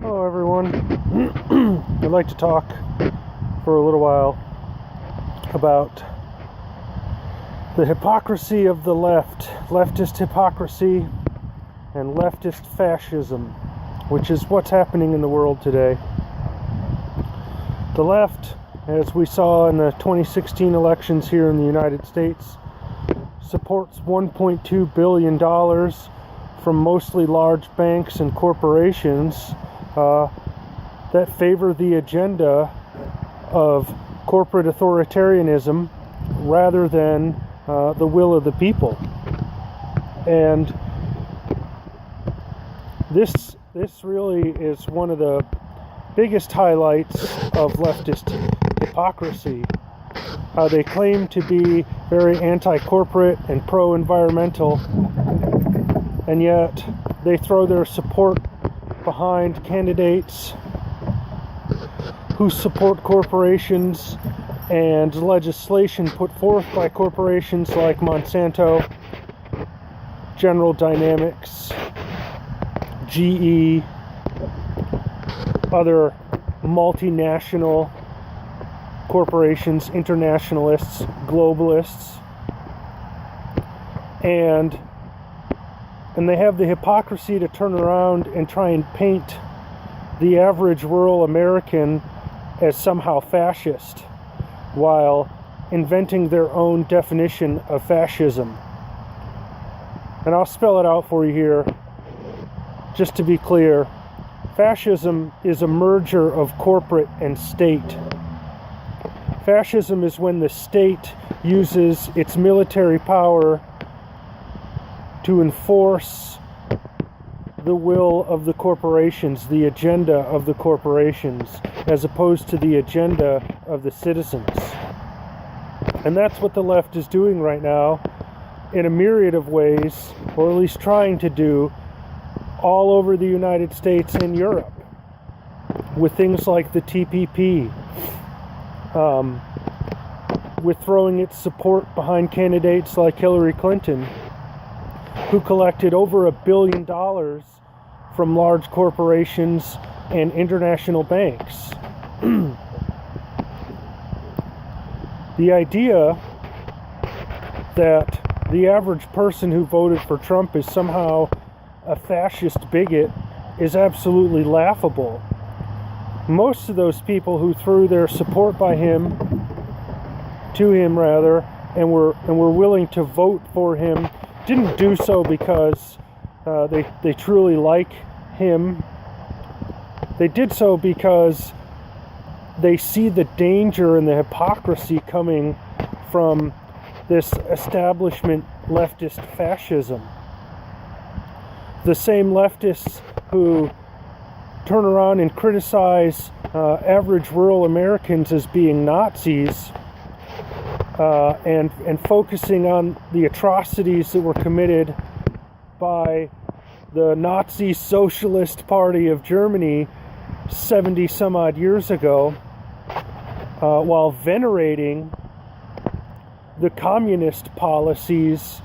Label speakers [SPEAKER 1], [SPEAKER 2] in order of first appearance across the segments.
[SPEAKER 1] Hello everyone. I'd like to talk for a little while about the hypocrisy of the left, leftist hypocrisy and leftist fascism, which is what's happening in the world today. The left, as we saw in the 2016 elections here in the United States, supports $1.2 billion from mostly large banks and corporations that favor the agenda of corporate authoritarianism rather than the will of the people. And this really is one of the biggest highlights of leftist hypocrisy. How they claim to be very anti-corporate and pro-environmental, and yet they throw their support behind candidates who support corporations and legislation put forth by corporations like Monsanto, General Dynamics, GE, other multinational corporations, internationalists, globalists, and they have the hypocrisy to turn around and try and paint the average rural American as somehow fascist, while inventing their own definition of fascism. And I'll spell it out for you here, just to be clear. Fascism is a merger of corporate and state. Fascism is when the state uses its military power to enforce the will of the corporations, the agenda of the corporations, as opposed to the agenda of the citizens. And that's what the left is doing right now in a myriad of ways, or at least trying to do, all over the United States and Europe, with things like the TPP, with throwing its support behind candidates like Hillary Clinton, who collected over $1 billion from large corporations and international banks. The idea that the average person who voted for Trump is somehow a fascist bigot is absolutely laughable. Most of those people who threw their support to him, and were willing to vote for him, didn't do so because they truly like him. They did so because they see the danger and the hypocrisy coming from this establishment leftist fascism. The same leftists who turn around and criticize average rural Americans as being Nazis, and focusing on the atrocities that were committed by the Nazi Socialist Party of Germany 70 some odd years ago, while venerating the communist policies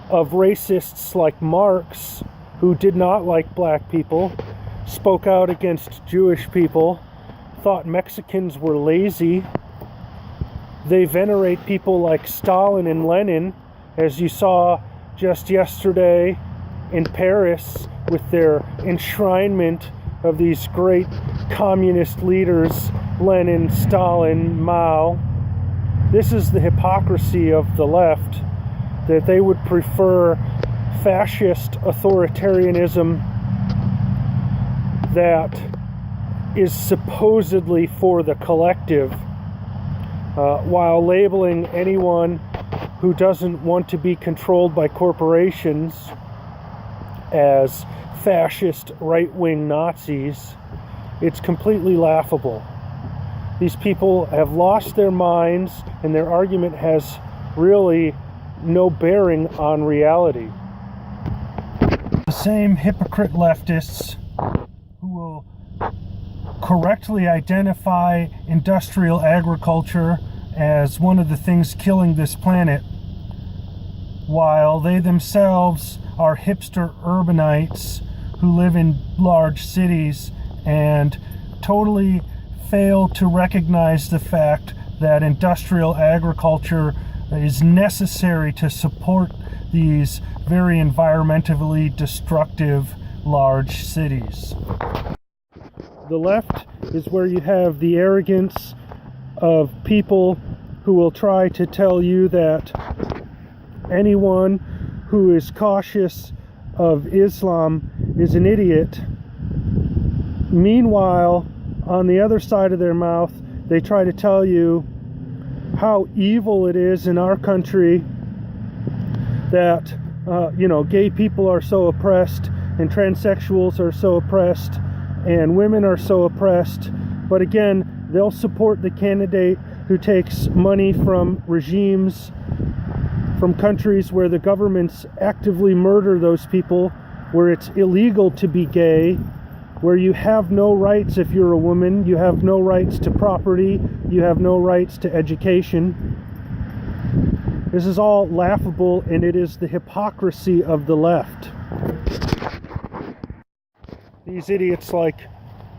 [SPEAKER 1] of racists like Marx, who did not like black people, spoke out against Jewish people, thought Mexicans were lazy. They venerate people like Stalin and Lenin, as you saw just yesterday in Paris with their enshrinement of these great communist leaders, Lenin, Stalin, Mao. This is the hypocrisy of the left, that they would prefer fascist authoritarianism that is supposedly for the collective, while labeling anyone who doesn't want to be controlled by corporations as fascist right-wing Nazis. It's completely laughable. These people have lost their minds, and their argument has really no bearing on reality. The same hypocrite leftists who will correctly identify industrial agriculture as one of the things killing this planet, while they themselves are hipster urbanites who live in large cities and totally fail to recognize the fact that industrial agriculture is necessary to support these very environmentally destructive large cities. The left is where you have the arrogance of people who will try to tell you that anyone who is cautious of Islam is an idiot. Meanwhile, on the other side of their mouth, they try to tell you how evil it is in our country that, gay people are so oppressed, and transsexuals are so oppressed, and women are so oppressed. But again, they'll support the candidate who takes money from regimes, from countries where the governments actively murder those people, where it's illegal to be gay, where you have no rights if you're a woman, you have no rights to property, you have no rights to education. This is all laughable, and it is the hypocrisy of the left. These idiots like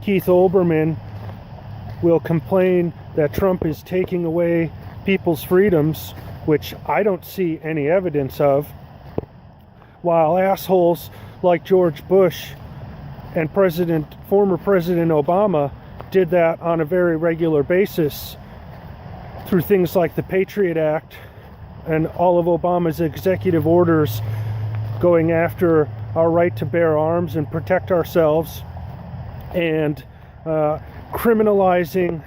[SPEAKER 1] Keith Olbermann will complain that Trump is taking away people's freedoms, which I don't see any evidence of, while assholes like George Bush and former President Obama did that on a very regular basis through things like the Patriot Act and all of Obama's executive orders going after our right to bear arms and protect ourselves, and criminalizing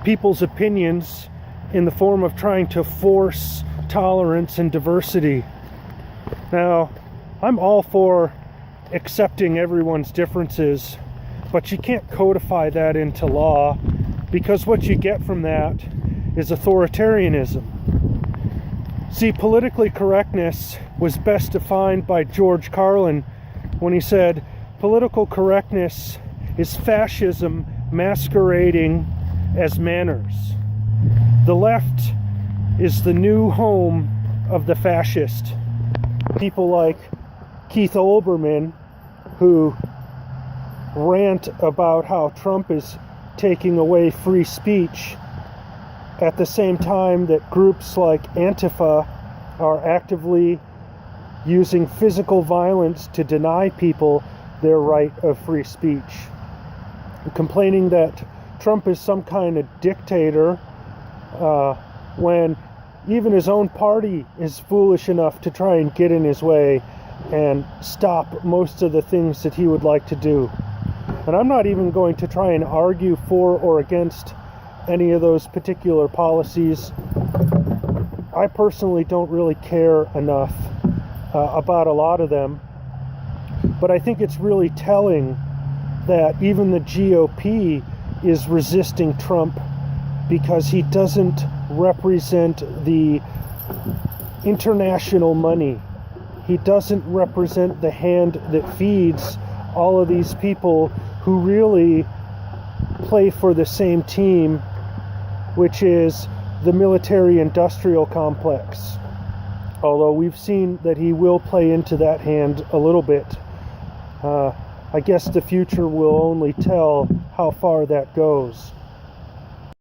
[SPEAKER 1] people's opinions in the form of trying to force tolerance and diversity. Now, I'm all for accepting everyone's differences, but you can't codify that into law, because what you get from that is authoritarianism. See, politically correctness was best defined by George Carlin when he said, political correctness is fascism masquerading as manners. The left is the new home of the fascist. People like Keith Olbermann, who rant about how Trump is taking away free speech, at the same time that groups like Antifa are actively using physical violence to deny people their right of free speech. Complaining that Trump is some kind of dictator, when even his own party is foolish enough to try and get in his way and stop most of the things that he would like to do. And I'm not even going to try and argue for or against any of those particular policies. I personally don't really care enough about a lot of them, but I think it's really telling that even the GOP is resisting Trump because he doesn't represent the international money. He doesn't represent the hand that feeds all of these people who really play for the same team, which is the military-industrial complex. Although we've seen that he will play into that hand a little bit. I guess the future will only tell how far that goes.